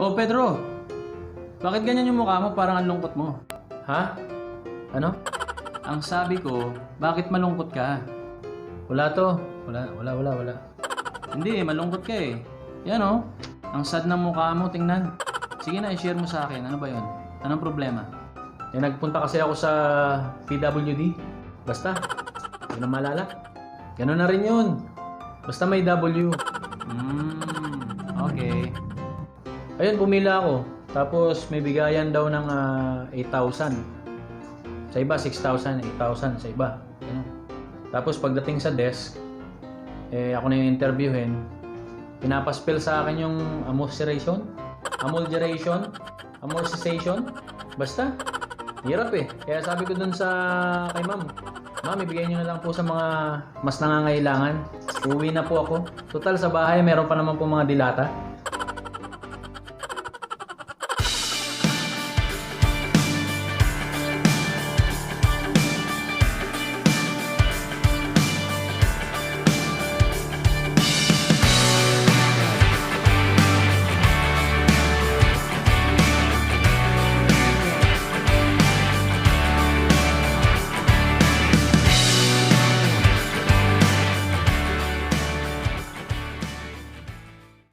Oh, Pedro, bakit ganyan yung mukha mo? Parang ang lungkot mo. Ha? Ano? Ang sabi ko, bakit malungkot ka? Wala to. Wala. Hindi, malungkot ka eh. Yan oh, ang sad ng mukha mo, tingnan. Sige na, i-share mo sa akin. Ano ba yon? Anong problema? Nagpunta kasi ako sa PWD. Basta, hindi na malala. Ganun na rin yun. Basta may W. Okay. Ayun, pumila ako. Tapos may bigayan daw ng 8,000. Sa iba, 6,000, 8,000 sa iba. Ganun. Tapos pagdating sa desk, ako na yung interviewin. Pinapaspell sa akin yung amortization, basta, hirap eh. Kaya sabi ko dun kay ma'am, ibigay nyo na lang po sa mga mas nangangailangan. Uwi na po ako. Total sa bahay, meron pa naman po mga dilata.